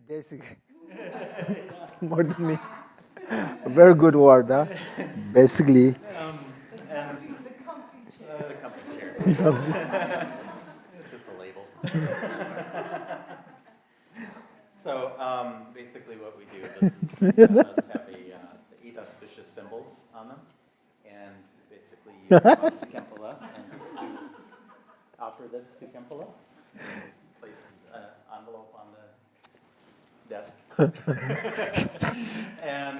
Basic. More than me. A very good word, huh? Basically. And the comfy chair. It's just a label. So basically what we do is have the 8 auspicious symbols on them. And basically you come to Khenpo and just offer this to Khenpo. Place an envelope on the desk. And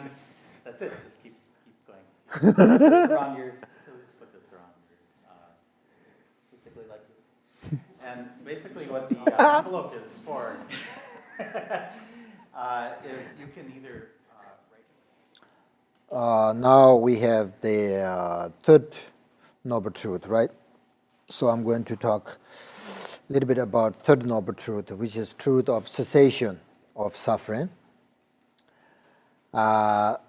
that's it. Just keep going. You'll just put this around your, basically like this. And basically what the envelope is for is you can either now we have the third noble truth, right? So I'm going to talk a little bit about third noble truth, which is truth of cessation of suffering. That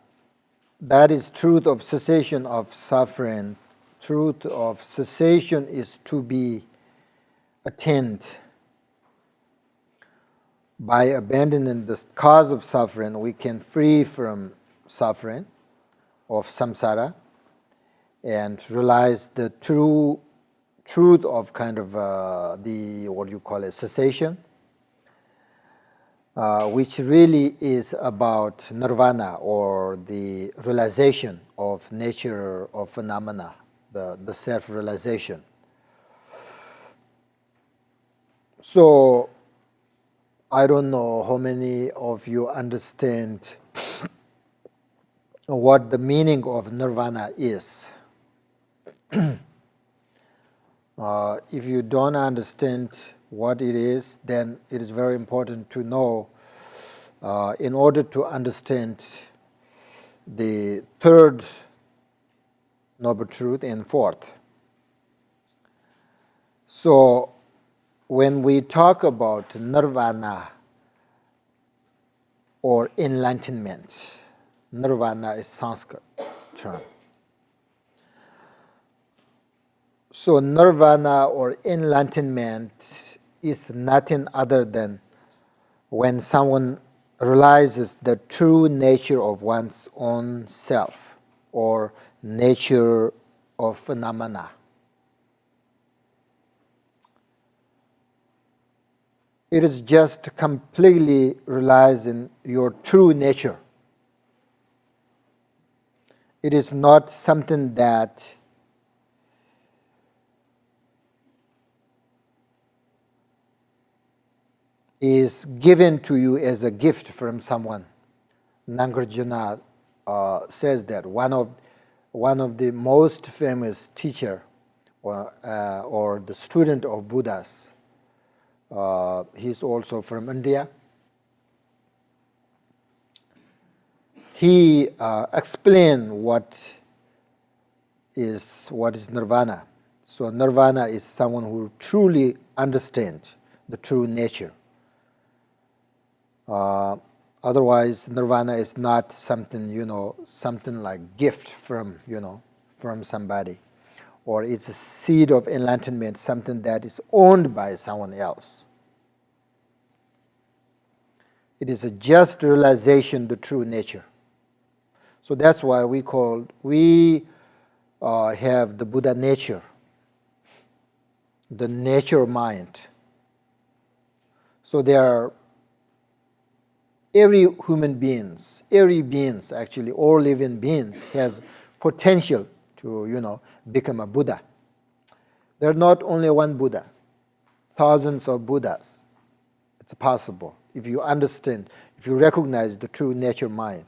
is truth of cessation of suffering. Truth of cessation is to be attained. By abandoning the cause of suffering, we can free from suffering of samsara and realize the true truth of kind of the, what you call it, cessation, which really is about nirvana or the realization of nature of phenomena, the self-realization. So I don't know how many of you understand what the meaning of nirvana is. If you don't understand what it is, then it is very important to know in order to understand the third noble truth and fourth. So when we talk about nirvana or enlightenment, nirvana is Sanskrit term. So nirvana or enlightenment is nothing other than when someone realizes the true nature of one's own self or nature of phenomena. It is just completely realizing your true nature. It is not something that is given to you as a gift from someone. Nagarjuna says that one of the most famous teacher or the student of Buddhas, he's also from India. He explained what is nirvana. So nirvana is someone who truly understands the true nature. Otherwise, nirvana is not something, something like gift from somebody, or it's a seed of enlightenment, something that is owned by someone else. It is a just realization, the true nature. So that's why we have the Buddha nature, the nature mind. So there are every beings, actually all living beings has potential to, become a Buddha. There are not only one Buddha, thousands of Buddhas. It's possible. If you understand, if you recognize the true nature mind,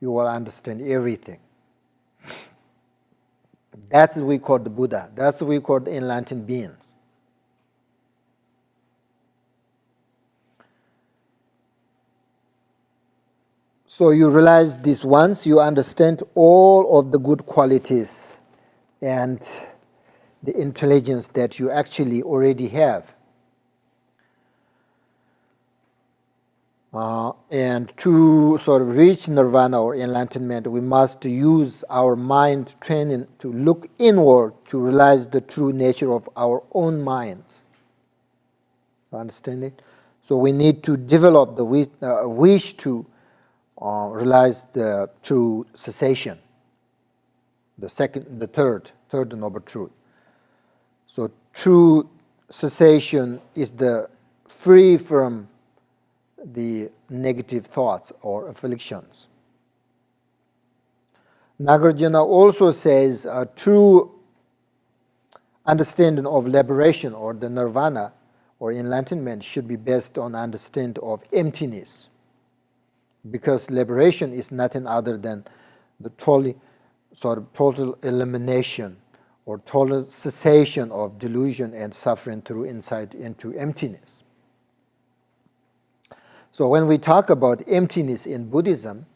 you will understand everything. That's what we call the Buddha. That's what we call the enlightened beings. So you realize this once you understand all of the good qualities and the intelligence that you actually already have. And to sort of reach nirvana or enlightenment, we must use our mind training to look inward to realize the true nature of our own minds. You understand it? So we need to develop the wish to realize the true cessation, the third noble truth. So true cessation is the free from the negative thoughts or afflictions. Nagarjuna also says a true understanding of liberation or the nirvana or enlightenment should be based on understanding of emptiness, because liberation is nothing other than the total elimination or total cessation of delusion and suffering through insight into emptiness. So when we talk about emptiness in Buddhism,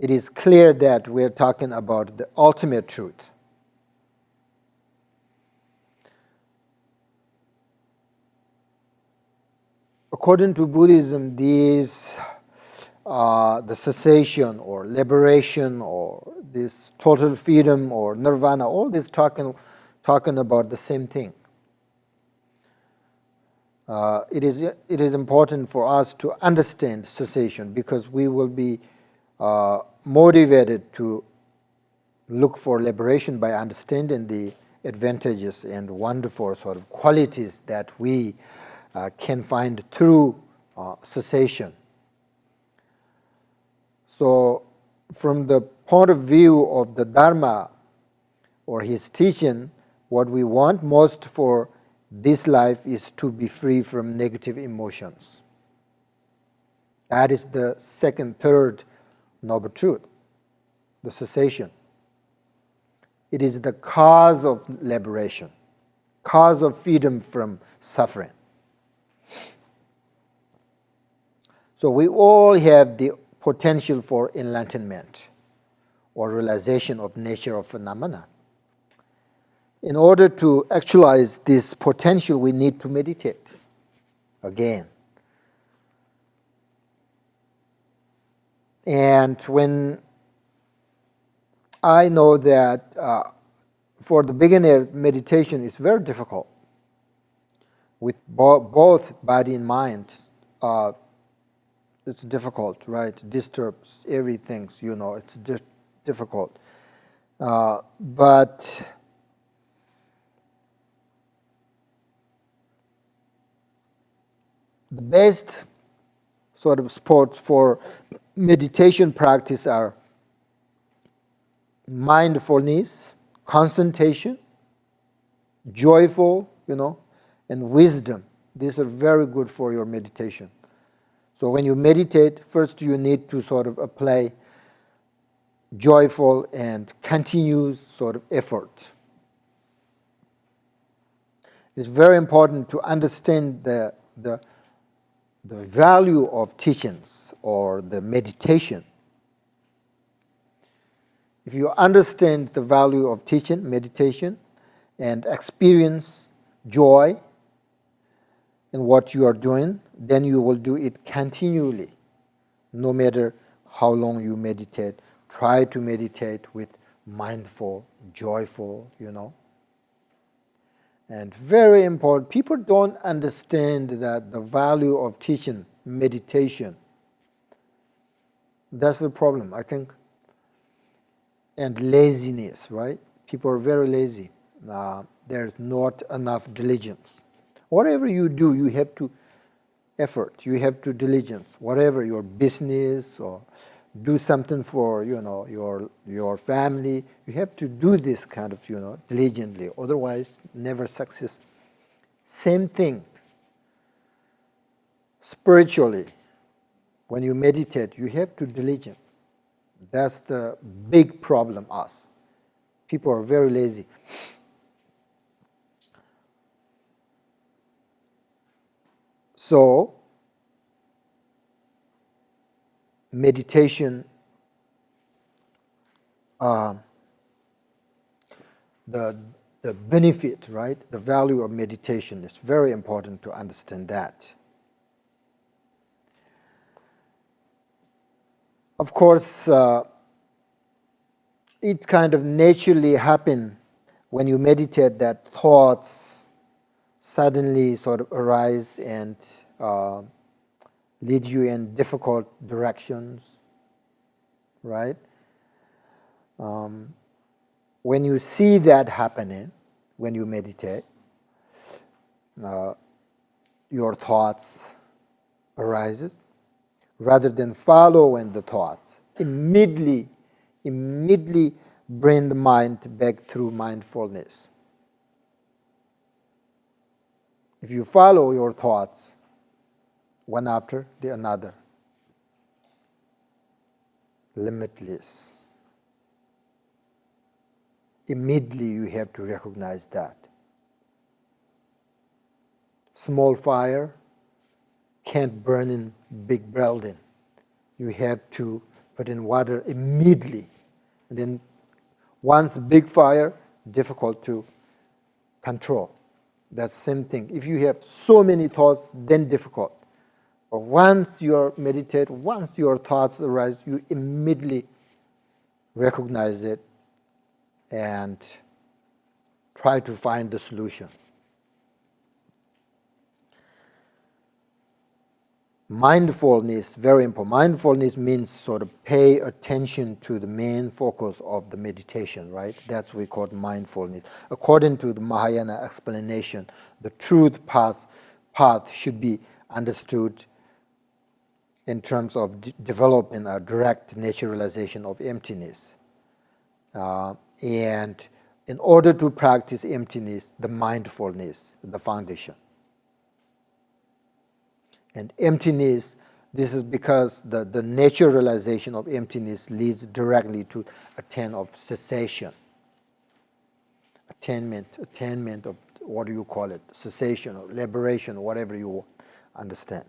it is clear that we're talking about the ultimate truth. According to Buddhism, these the cessation or liberation or this total freedom or nirvana, all this talking about the same thing. It is important for us to understand cessation, because we will be motivated to look for liberation by understanding the advantages and wonderful sort of qualities that we can find through cessation. So from the point of view of the Dharma or his teaching, what we want most for this life is to be free from negative emotions. That is the third noble truth, the cessation. It is the cause of liberation, cause of freedom from suffering. So we all have the potential for enlightenment or realization of nature of phenomena. In order to actualize this potential, we need to meditate again. And when I know that for the beginner, meditation is very difficult with both body and mind. It's difficult, right? Disturbs everything, it's difficult. But the best sort of sports for meditation practice are mindfulness, concentration, joyful, and wisdom. These are very good for your meditation. So when you meditate, first you need to sort of apply joyful and continuous sort of effort. It's very important to understand the value of teachings or the meditation. If you understand the value of teaching, meditation, and experience joy in what you are doing, then you will do it continually. No matter how long you meditate, try to meditate with mindful, joyful, And very important, people don't understand that the value of teaching, meditation. That's the problem, I think. And laziness, right? People are very lazy. There's not enough diligence. Whatever you do, you have to effort, you have to diligence. Whatever your business or do something for your family, you have to do this kind of diligently. Otherwise, never success. Same thing. Spiritually, when you meditate, you have to diligent. That's the big problem. Us people are very lazy. So, meditation, the benefit, right? The value of meditation is very important to understand that. Of course, it kind of naturally happens when you meditate that thoughts suddenly sort of arise and lead you in difficult directions, right? When you see that happening, when you meditate, your thoughts arises. Rather than following the thoughts, immediately bring the mind back through mindfulness. If you follow your thoughts, one after the another, limitless, immediately you have to recognize that. Small fire can't burn in big building. You have to put in water immediately. And then once big fire, difficult to control. That's the same thing. If you have so many thoughts, then difficult. But once you meditate, once your thoughts arise, you immediately recognize it and try to find the solution. Mindfulness, very important. Mindfulness means sort of pay attention to the main focus of the meditation, right? That's what we call mindfulness. According to the Mahayana explanation, the truth path should be understood in terms of developing a direct naturalization of emptiness. And in order to practice emptiness, the mindfulness, the foundation. And emptiness, this is because the naturalization of emptiness leads directly to attain of cessation. Attainment of, what do you call it? Cessation or liberation, whatever you understand.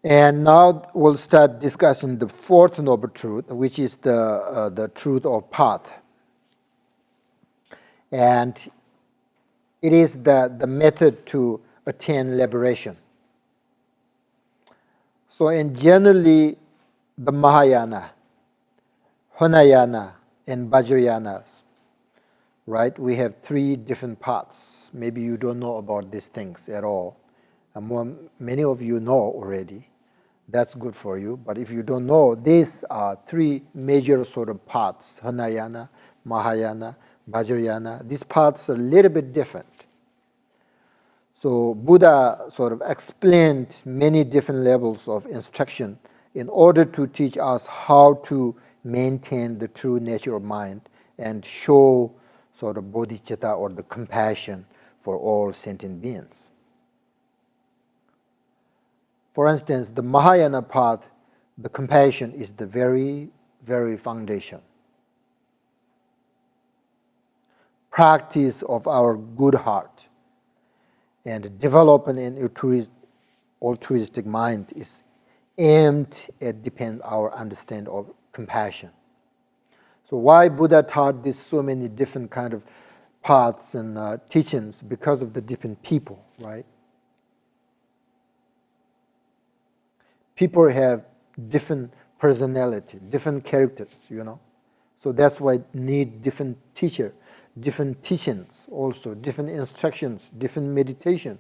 And now we'll start discussing the fourth noble truth, which is the truth of path. And it is the method to attain liberation. So in generally, the Mahayana, Hinayana, and Vajrayana, right? We have three different paths. Maybe you don't know about these things at all. And many of you know already. That's good for you. But if you don't know, these are three major sort of paths: Hinayana, Mahayana, Vajrayana. These paths are a little bit different. So Buddha sort of explained many different levels of instruction in order to teach us how to maintain the true nature of mind and show sort of bodhicitta, or the compassion for all sentient beings. For instance, the Mahayana path, the compassion is the very, very foundation. Practice of our good heart and developing an altruistic mind is aimed at deepening our understanding of compassion. So why Buddha taught this so many different kind of paths and teachings? Because of the different people, right? People have different personality, different characters, you know. So that's why need different teacher, different teachings also, different instructions, different meditation.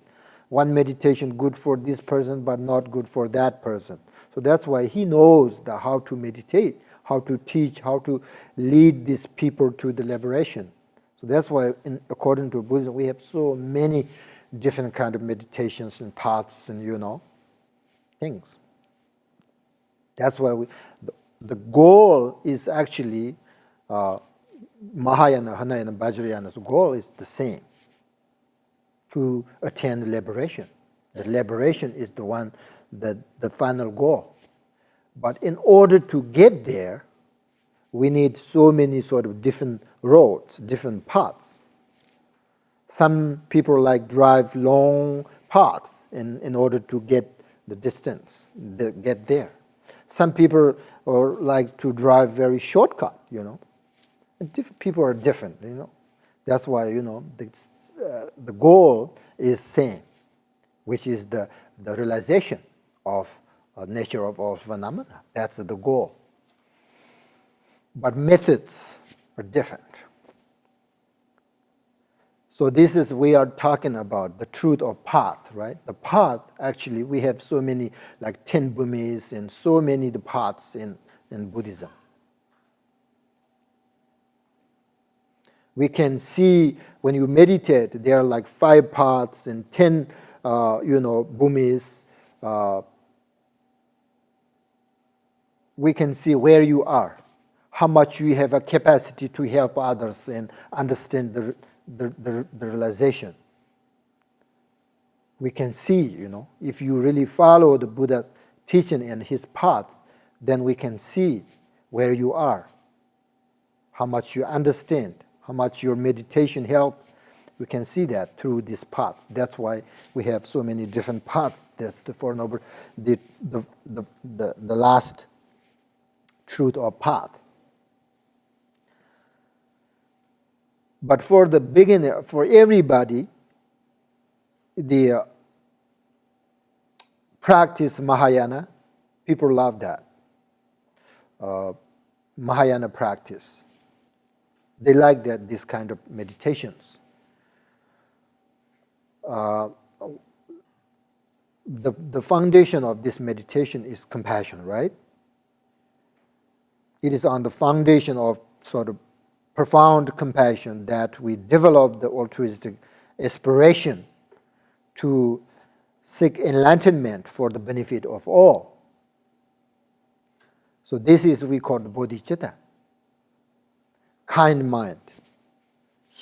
One meditation good for this person but not good for that person. So that's why he knows how to meditate, how to teach, how to lead these people to the liberation. So that's why, according to Buddhism, we have so many different kind of meditations and paths and, you know, things. That's why the goal is actually Mahayana, Hinayana, Vajrayana's goal is the same, to attain liberation. The liberation is the one, the final goal. But in order to get there, we need so many sort of different roads, different paths. Some people like drive long paths in order to get the distance, get there. Some people like to drive very shortcut, you know. And different people are different, you know. That's why, you know, the goal is same, which is the realization of nature of all phenomena. That's the goal. But methods are different. So this is, we are talking about the truth or path, right? The path, actually, we have so many, like 10 bhumis and so many the paths in Buddhism. We can see when you meditate, there are like 5 paths and 10, bhumis. We can see where you are, how much you have a capacity to help others and understand the realization. We can see, if you really follow the Buddha's teaching and his path, then we can see where you are, how much you understand, how much your meditation helps. We can see that through this path. That's why we have so many different paths. That's the Four Noble, the last truth or path. But for the beginner, for everybody, the practice Mahayana, people love that. Mahayana practice. They like that, this kind of meditations. The foundation of this meditation is compassion, right? It is on the foundation of sort of profound compassion that we develop the altruistic aspiration to seek enlightenment for the benefit of all. So this is we call the bodhicitta, kind mind.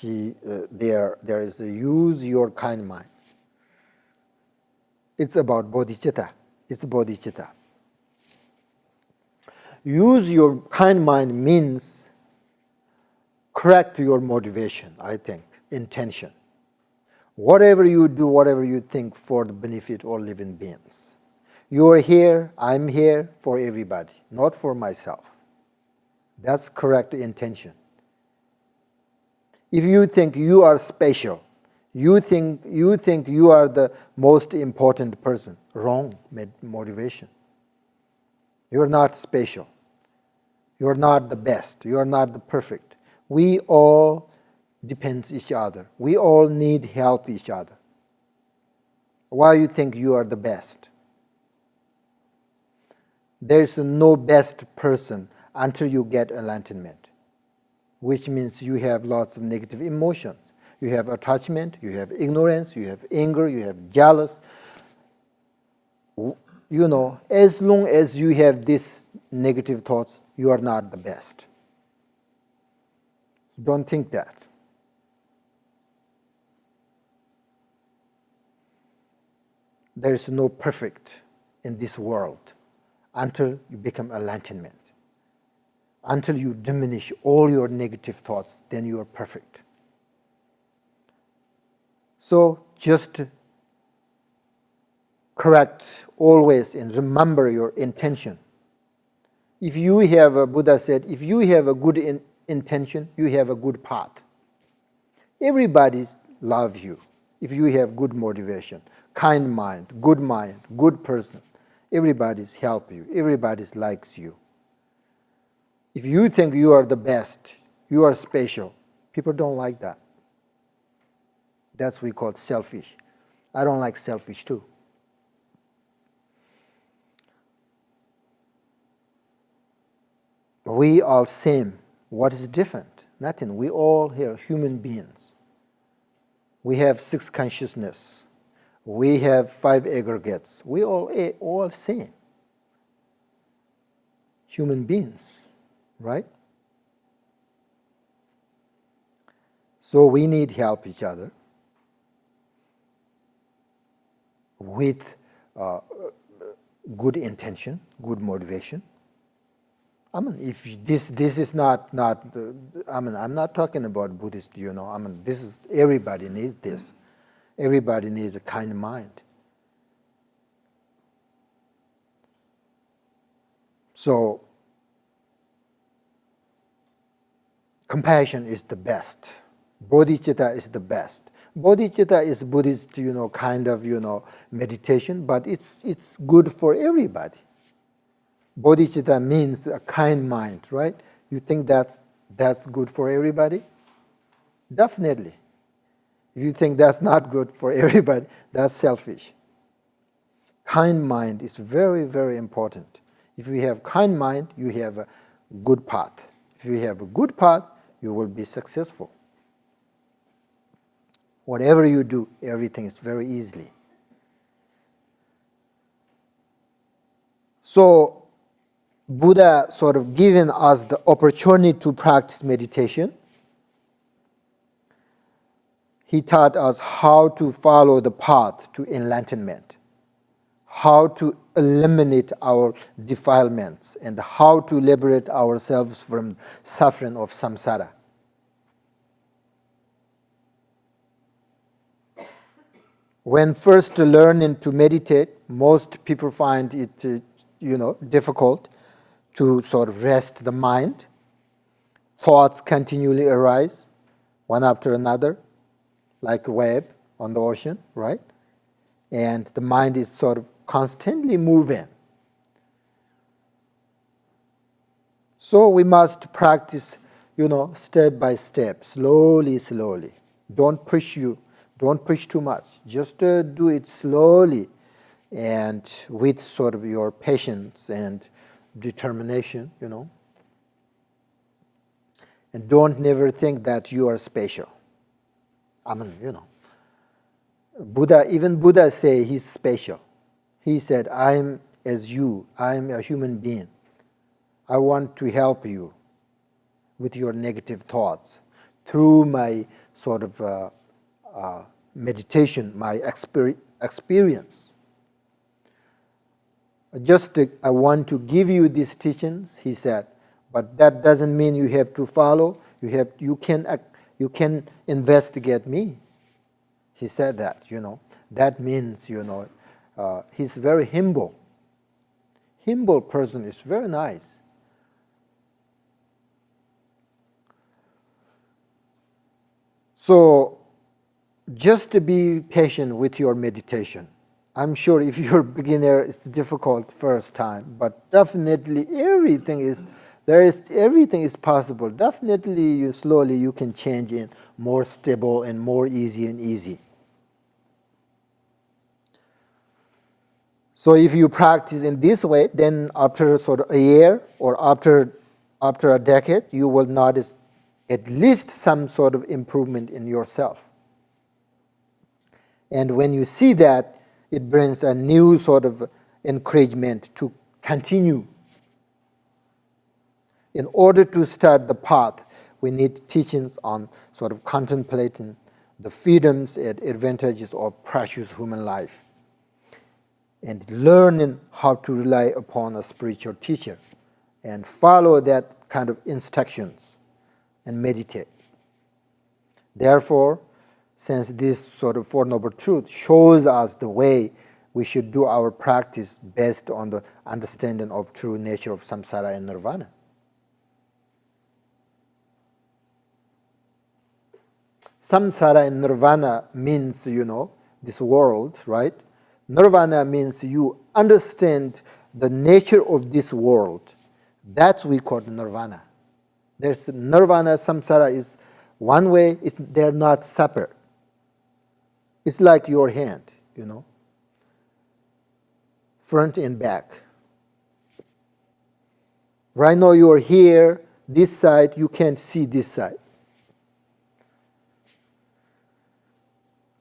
There is a use your kind mind. It's about bodhicitta. It's bodhicitta. Use your kind mind means correct your motivation, I think, intention. Whatever you do, whatever you think for the benefit of all living beings. You are here, I'm here for everybody, not for myself. That's correct intention. If you think you are special, you think you are the most important person, wrong motivation. You're not special. You're not the best. You're not the perfect. We all depend each other. We all need help each other. Why you think you are the best? There is no best person until you get enlightenment, which means you have lots of negative emotions. You have attachment, you have ignorance, you have anger, you have jealous. As long as you have these negative thoughts, you are not the best. Don't think that. There is no perfect in this world until you become enlightenment. Until you diminish all your negative thoughts, then you are perfect. So just correct always and remember your intention. If you have, Buddha said, if you have a good intention, you have a good path. Everybody loves you if you have good motivation, kind mind, good person. Everybody's help you. Everybody likes you. If you think you are the best, you are special, people don't like that. That's what we call selfish. I don't like selfish too. We all same. What is different? Nothing. We all here human beings. We have 6 consciousness. We have 5 aggregates. We all same. Human beings, right? So we need help each other with good intention, good motivation. I mean, if this is not I'm not talking about Buddhist, this is, everybody needs this. Everybody needs a kind mind. So, compassion is the best. Bodhicitta is the best. Bodhicitta is Buddhist, kind of, meditation, but it's good for everybody. Bodhicitta means a kind mind, right? You think that's good for everybody? Definitely. If you think that's not good for everybody, that's selfish. Kind mind is very, very important. If you have kind mind, you have a good path. If you have a good path, you will be successful. Whatever you do, everything is very easily. So Buddha sort of given us the opportunity to practice meditation. He taught us how to follow the path to enlightenment, how to eliminate our defilements, and how to liberate ourselves from suffering of samsara. When first learning to meditate, most people find it, difficult to sort of rest the mind. Thoughts continually arise, one after another, like a wave on the ocean, right? And the mind is sort of constantly moving. So we must practice, step by step, slowly, slowly. Don't push too much. Just do it slowly and with sort of your patience and determination, And don't never think that you are special. Even Buddha say he's special. He said, I'm as you, I'm a human being. I want to help you with your negative thoughts through my sort of meditation, my experience. I want to give you these teachings, he said, but that doesn't mean you have to follow. You can investigate me. He said that, That means, he's very humble. Humble person is very nice. So just to be patient with your meditation. I'm sure if you're a beginner, it's difficult first time, but definitely everything is possible. Definitely slowly you can change in more stable and more easy. So if you practice in this way, then after sort of a year or after a decade, you will notice at least some sort of improvement in yourself. And when you see that, it brings a new sort of encouragement to continue. In order to start the path, we need teachings on sort of contemplating the freedoms and advantages of precious human life and learning how to rely upon a spiritual teacher and follow that kind of instructions and meditate. Therefore, since this sort of Four Noble Truths shows us the way we should do our practice based on the understanding of true nature of samsara and nirvana. Samsara and nirvana means, this world, right? Nirvana means you understand the nature of this world. That's we call nirvana. There's nirvana, samsara is one way, they're not separate. It's like your hand, front and back. Right now you're here, this side, you can't see this side.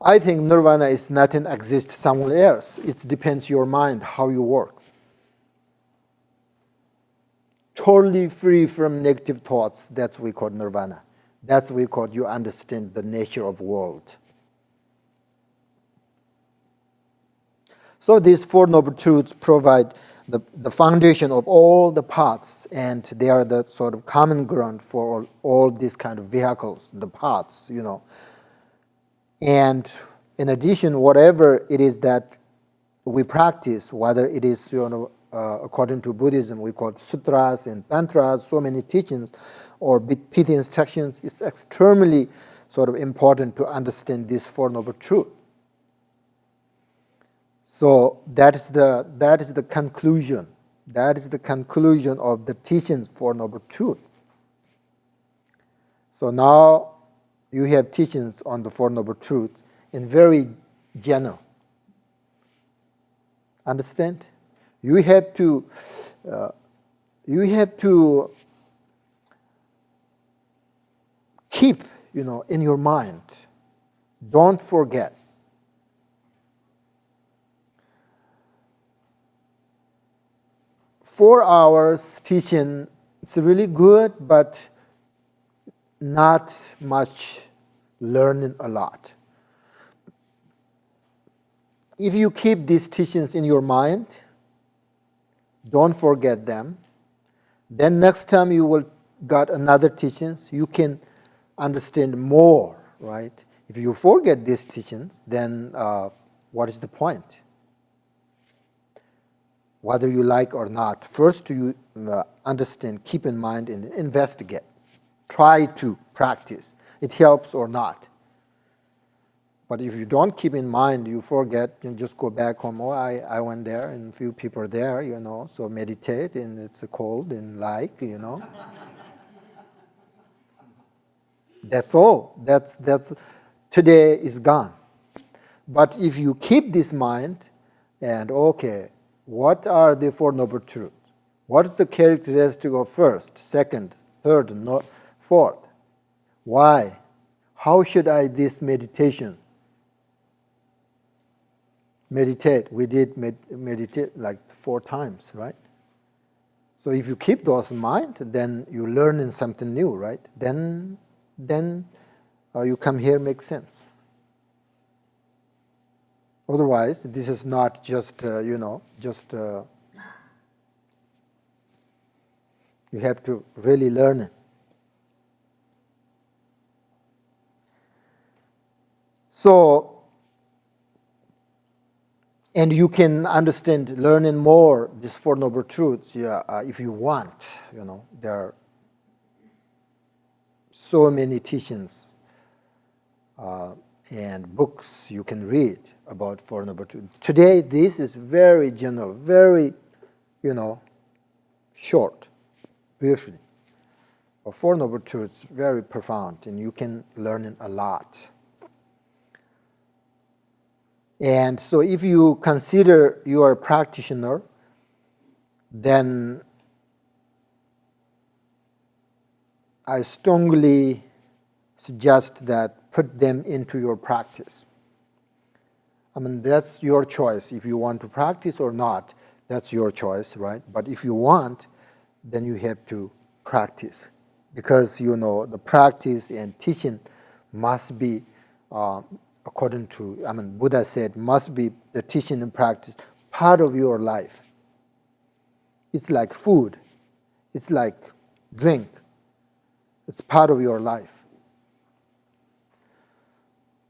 I think nirvana is nothing exists somewhere else. It depends your mind, how you work. Totally free from negative thoughts, that's what we call nirvana. That's what we call you understand the nature of world. So these Four Noble Truths provide the foundation of all the paths, and they are the sort of common ground for all these kind of vehicles, the paths, And in addition, whatever it is that we practice, whether it is, according to Buddhism, we call it sutras and tantras, so many teachings, or pithy instructions, it's extremely sort of important to understand this Four Noble Truths. So that is the conclusion. That is the conclusion of the teachings Four Noble Truths. So now, you have teachings on the Four Noble Truths in very general. Understand? You have to keep, in your mind. Don't forget. Four hours teaching, it's really good, but not much learning a lot. If you keep these teachings in your mind, don't forget them, then next time you will got another teachings, you can understand more, right? If you forget these teachings, then what is the point? Whether you like or not, first you understand, keep in mind, and investigate. Try to practice. It helps or not. But if you don't keep in mind, you forget, you just go back home. Oh, I went there, and a few people are there, so meditate, and it's cold and That's all. That's today is gone. But if you keep this mind, and okay, what are the Four Noble Truths? What is the characteristic of first, second, third, fourth? Why? How should I these meditations? Meditate. We did meditate like 4 times, right? So if you keep those in mind, then you learn in something new, right? Then you come here, makes sense. Otherwise, this is not just, you have to really learn it. So, and you can understand, learning more, these Four Noble Truths, if you want, there are so many teachings and books you can read about Four Noble Truths. Today, this is very general, very, short, briefly. But Four Noble Truths, very profound, and you can learn it a lot. And so if you consider you are a practitioner, then I strongly suggest that put them into your practice. I mean, that's your choice. If you want to practice or not, that's your choice, right? But if you want, then you have to practice. Because, the practice and teaching must be, according to, Buddha said, must be the teaching and practice part of your life. It's like food. It's like drink. It's part of your life.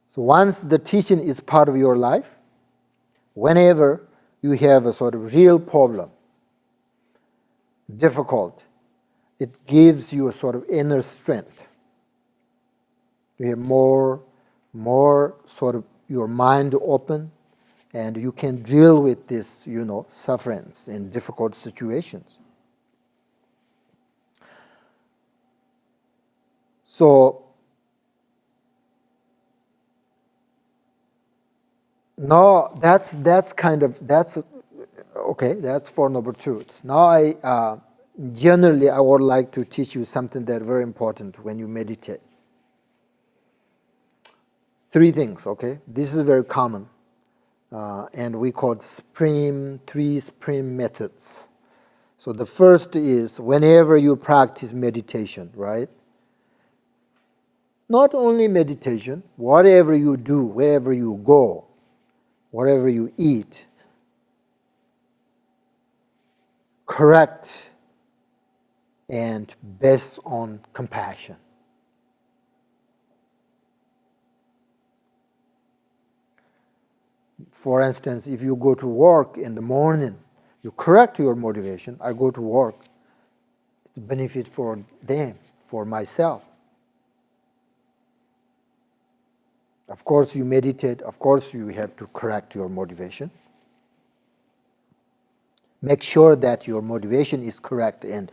So once the teaching is part of your life, whenever you have a sort of real problem, difficult, it gives you a sort of inner strength. You have more sort of your mind open, and you can deal with this, sufferings in difficult situations. So now that's okay. That's Four Noble Truths. Now generally I would like to teach you something that's very important when you meditate. 3 things. Okay, this is very common, and we call it 3 supreme methods. So the first is whenever you practice meditation, right? Not only meditation, whatever you do, wherever you go, whatever you eat, correct and based on compassion. For instance, if you go to work in the morning, you correct your motivation. I go to work. It's a benefit for them, for myself. Of course, you meditate. Of course, you have to correct your motivation. Make sure that your motivation is correct and,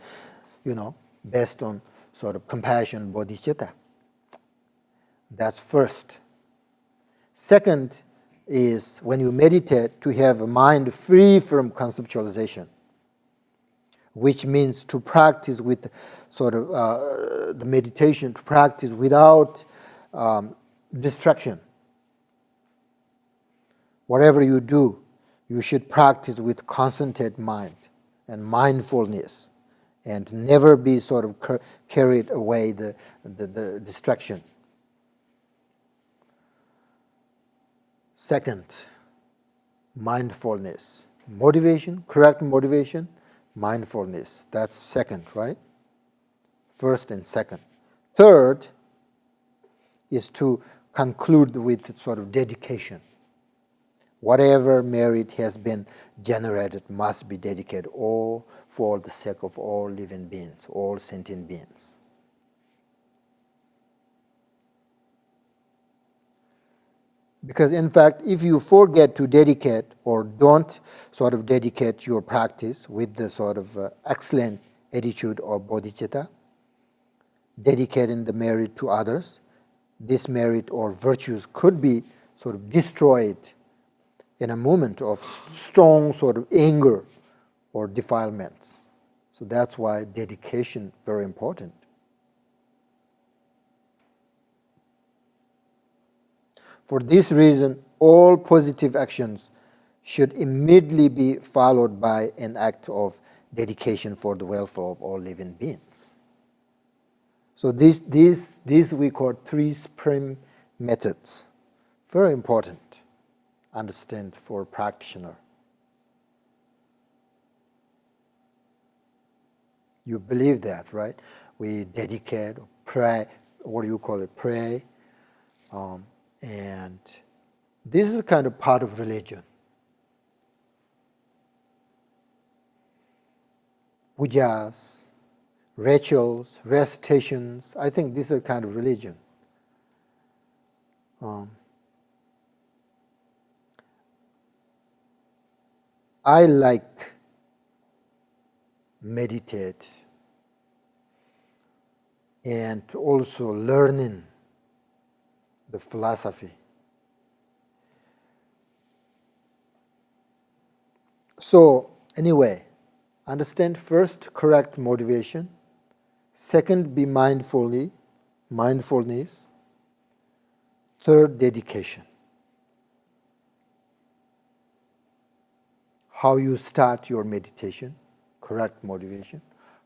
based on sort of compassion, bodhicitta. That's first. Second is when you meditate to have a mind free from conceptualization, which means to practice with sort of the meditation, to practice without distraction. Whatever you do, you should practice with concentrated mind and mindfulness, and never be sort of carried away the distraction. Second, mindfulness. Motivation, correct motivation, mindfulness. That's second, right? First and second. Third is to conclude with sort of dedication. Whatever merit has been generated must be dedicated all for the sake of all living beings, all sentient beings. Because in fact, if you forget to dedicate or don't sort of dedicate your practice with the sort of excellent attitude of bodhicitta, dedicating the merit to others, this merit or virtues could be sort of destroyed in a moment of strong sort of anger or defilements. So that's why dedication is very important. For this reason, all positive actions should immediately be followed by an act of dedication for the welfare of all living beings. So these we call three supreme methods. Very important. Understand for practitioner. You believe that, right? We dedicate, pray, what do you call it, pray. And this is kind of part of religion. Pujas, rituals, recitations, I think this is a kind of religion. I like meditate and also learning the philosophy. So anyway, understand first correct motivation, second be mindfulness, third dedication. How you start your meditation, correct motivation.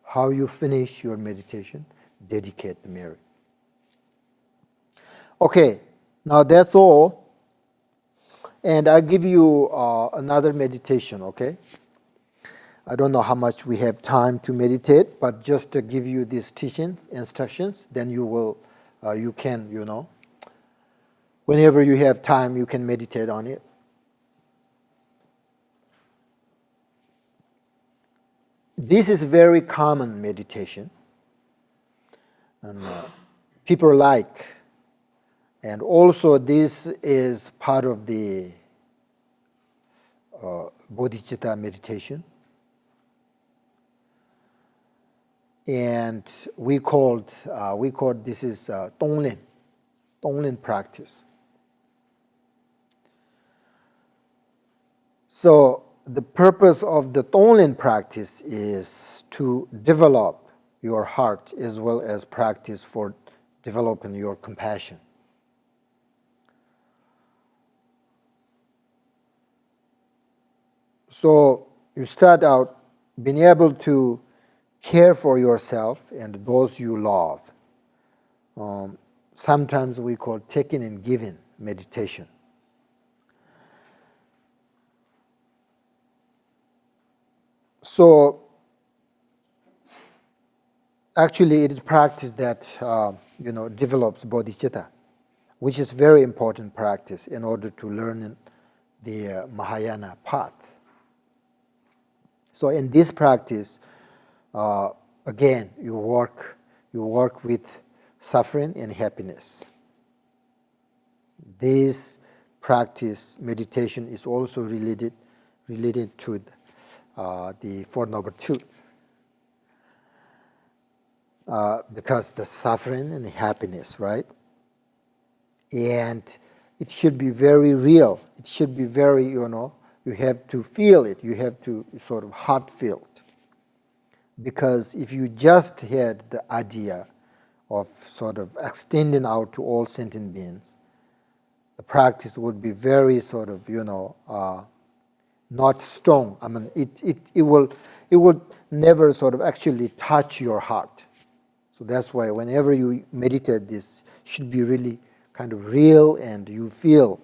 How you finish your meditation, dedicate the merit. Okay, now that's all. And I'll give you another meditation, okay? I don't know how much we have time to meditate, but just to give you these teachings, instructions, then you can, whenever you have time, you can meditate on it. This is very common meditation, and people like. And also this is part of the bodhicitta meditation. And we called this is Tonglen practice. So the purpose of the Tonglen practice is to develop your heart as well as practice for developing your compassion. So you start out being able to care for yourself and those you love. Sometimes we call taking and giving meditation. So actually it is practice that develops bodhicitta, which is very important practice in order to learn the Mahayana path. So in this practice, again, you work with suffering and happiness. This practice, meditation, is also related to the Four Noble Truths. Because the suffering and the happiness, right? And it should be very real. It should be very, you have to feel it. You have to sort of heartfelt. Because if you just had the idea of sort of extending out to all sentient beings, the practice would be very sort of, not strong. I mean, it would never sort of actually touch your heart. So that's why whenever you meditate, this should be really kind of real and you feel,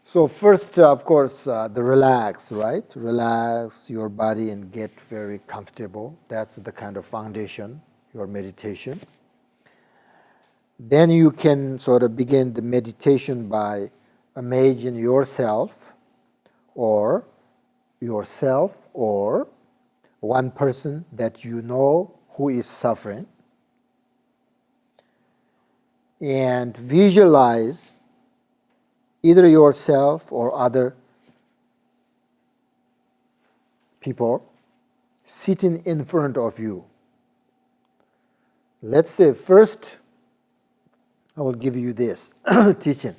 So first, of course, the relax, right? Relax your body and get very comfortable. That's the kind of foundation, your meditation. Then you can sort of begin the meditation by imagine yourself or one person that you know who is suffering, and visualize either yourself or other people sitting in front of you. Let's say first, I will give you this teaching.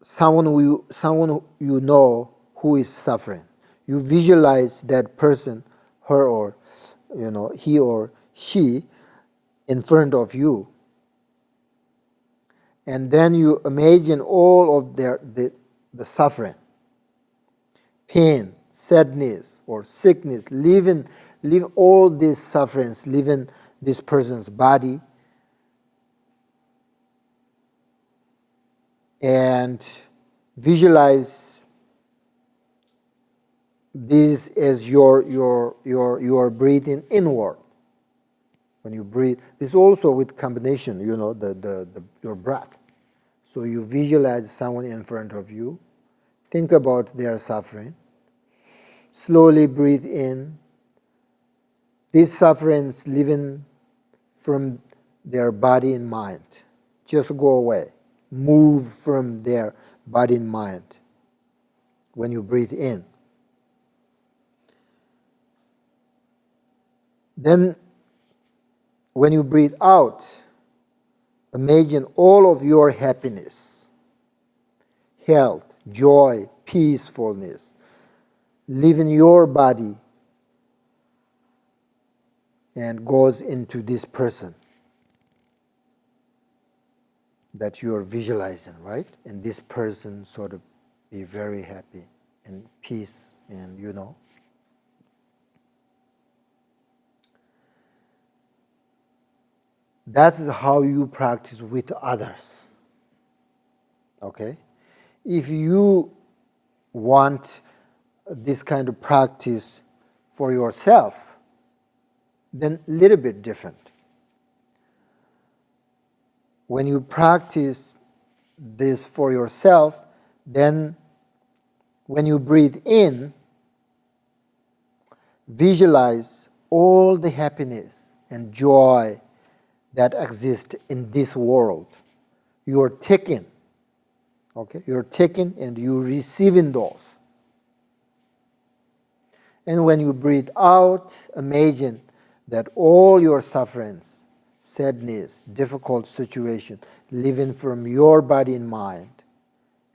Someone you know who is suffering. You visualize that person, her or he or she, in front of you, and then you imagine all of the suffering, pain, sadness, or sickness, leaving all these sufferings, leaving this person's body, and visualize this as your breathing inward. When you breathe, this also with combination, your breath. So you visualize someone in front of you, think about their suffering, slowly breathe in. These sufferings leaving from their body and mind, just go away. Move from their body and mind when you breathe in. Then when you breathe out, imagine all of your happiness, health, joy, peacefulness, leaving your body and goes into this person that you are visualizing, right? And this person sort of be very happy and peace and That's how you practice with others. Okay? If you want this kind of practice for yourself, then a little bit different. When you practice this for yourself, then when you breathe in, visualize all the happiness and joy that exist in this world. You're taking, okay? You're taking and you're receiving those. And when you breathe out, imagine that all your sufferings, sadness, difficult situation, living from your body and mind,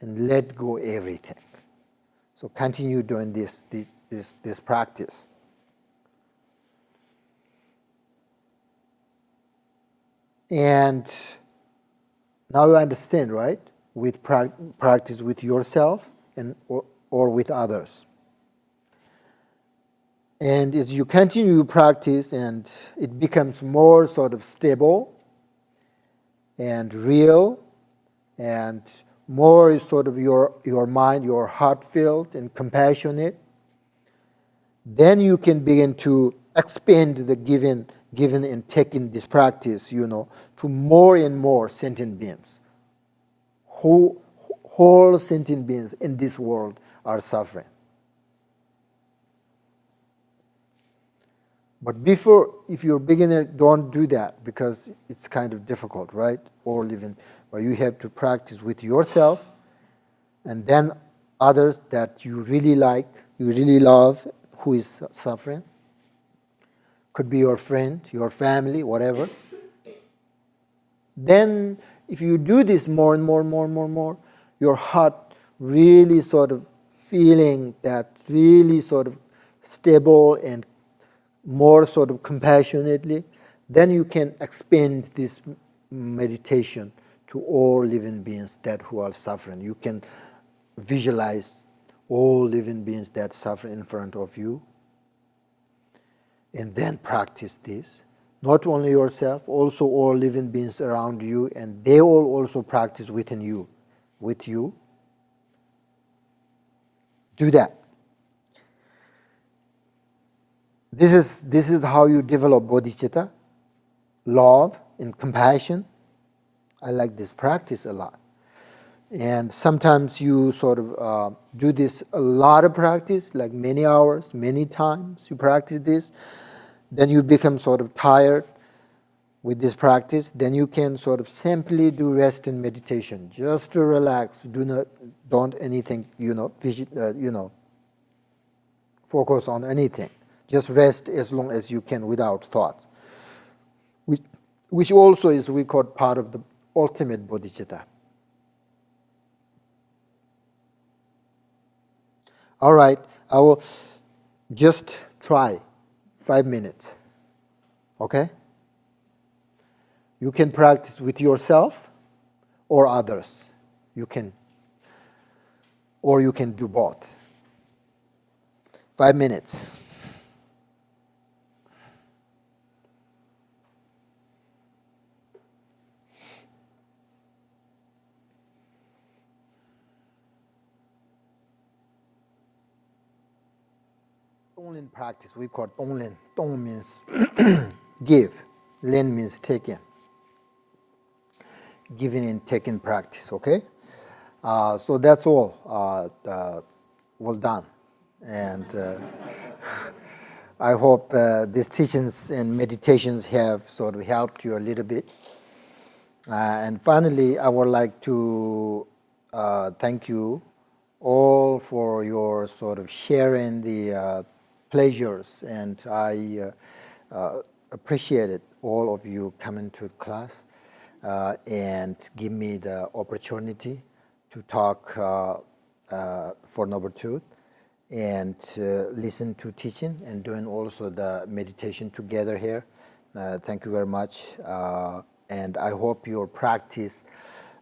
and let go everything. So continue doing this practice. And now you understand, right? With practice with yourself or with others. And as you continue practice and it becomes more sort of stable and real and more sort of your mind, your heart filled and compassionate, then you can begin to expand the given and taking this practice, to more and more sentient beings. Whole sentient beings in this world are suffering. But before, if you're a beginner, don't do that because it's kind of difficult, right? Or living, but you have to practice with yourself and then others that you really like, you really love, who is suffering. Could be your friend, your family, whatever. Then if you do this more and more and more and more and more, your heart really sort of feeling that really sort of stable and more sort of compassionately, then you can expand this meditation to all living beings that who are suffering. You can visualize all living beings that suffer in front of you, and then practice this. Not only yourself, also all living beings around you, and they all also practice within you, with you. Do that. This is how you develop bodhicitta, love and compassion. I like this practice a lot. And sometimes you sort of do this a lot of practice, like many hours, many times you practice this. Then you become sort of tired with this practice. Then you can sort of simply do rest and meditation, just to relax. Don't anything, focus on anything. Just rest as long as you can without thoughts, which also is, we call, part of the ultimate bodhicitta. All right, I will just try 5 minutes, okay? You can practice with yourself or others. Or you can do both. 5 minutes. Tonglen practice, we call Tonglen. Tong means give. Len means taken. Giving and taking practice, okay? So that's all. Well done. And I hope these teachings and meditations have sort of helped you a little bit. And finally, I would like to thank you all for your sort of sharing the pleasures, and I appreciated all of you coming to class and give me the opportunity to talk for Noble Truth and listen to teaching and doing also the meditation together here. Thank you very much. And I hope your practice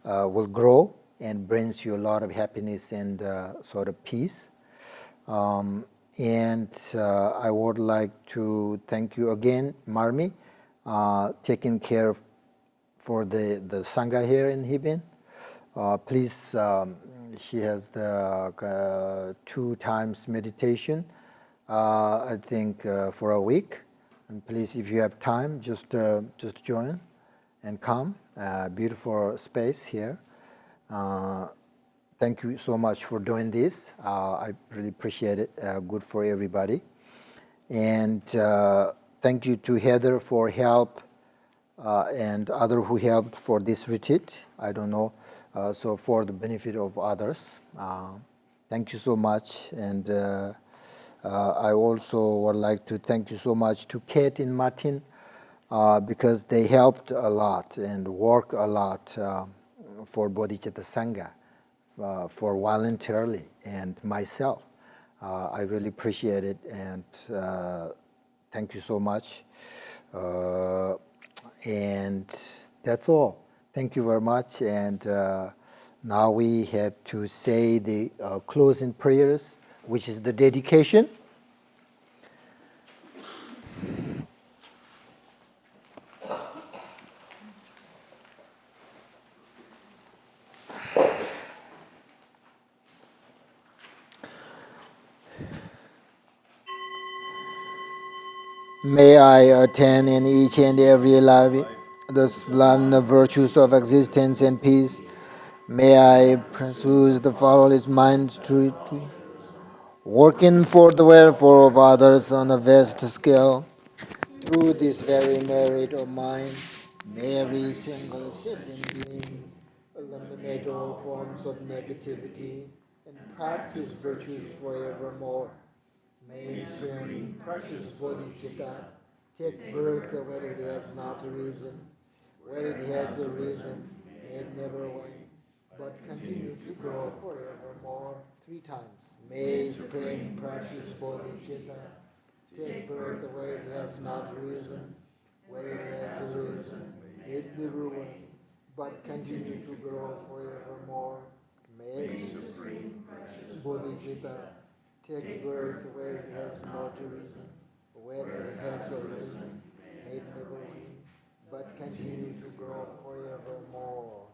will grow and brings you a lot of happiness and sort of peace. And I would like to thank you again, Marmi, taking care for the Sangha here in Hibin. Please, she has the 2 times meditation, I think, for a week. And please, if you have time, just join and come. Beautiful space here. Thank you so much for doing this. I really appreciate it. Good for everybody. And thank you to Heather for help and other who helped for this retreat. I don't know. So for the benefit of others. Thank you so much. And I also would like to thank you so much to Kate and Martin because they helped a lot and work a lot for Bodhicitta Sangha for voluntarily, and myself. I really appreciate it, and thank you so much. And that's all. Thank you very much. And now we have to say the closing prayers, which is the dedication. May I attain in each and every life the splendid virtues of existence and peace. May I pursue the flawless mind truly, working for the welfare of others on a vast scale. Through this very merit of mine, may every single sentient being eliminate all forms of negativity and practice virtues forevermore. May precious bodhicitta take birth where it has not arisen. where it has arisen, may it never wane, but continue to grow forevermore. 3 times. May spring practice bodhicitta take birth where it has not risen, where it has arisen, it never wane, but continue to grow forevermore. May supreme practice bodhicitta take birth where it has not risen, where it has arisen, may it never wane, but continue to grow forevermore.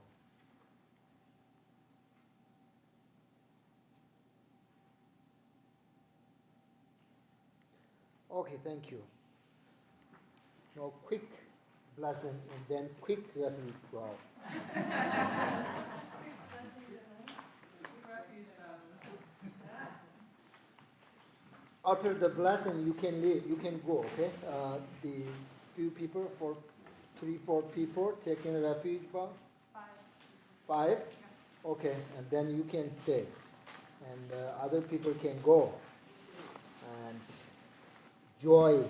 Okay, thank you. Now quick blessing and then quick refuge vow. After the blessing, you can leave. You can go. Okay. The few people, 3, 4 people taking refuge vow. 5. Okay, and then you can stay, and other people can go. And joy.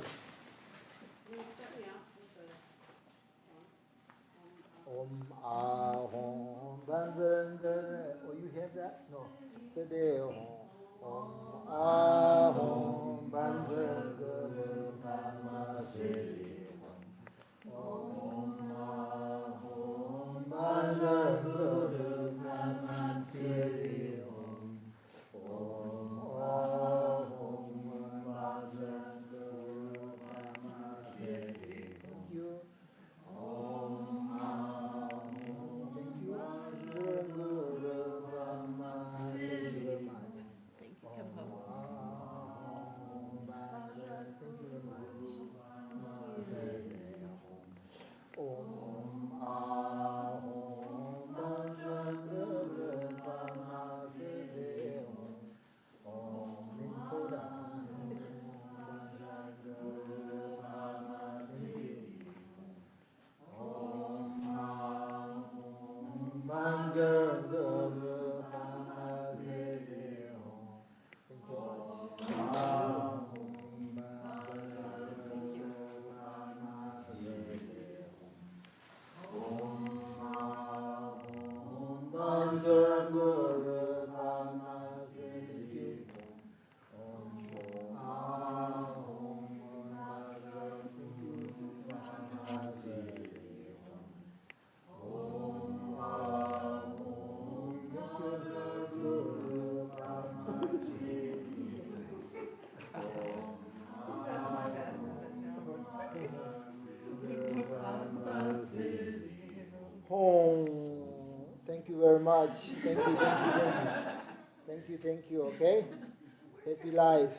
Om Ahom Banzarangare. Oh, you have that? No. Today, Om Ahom Banzarangare Namasiri. Om Ahom Banzarangare Namasiri. Om Ahom Banzarangare Namasiri. Thank you. Om Ahom. Thank you. Guru Brahma. Thank you very much. Thank you, Khenpo. Om Ahom Banzarangare Namasiri. Om Minsoda. Home. Thank you very much. Thank you. Okay? Happy life.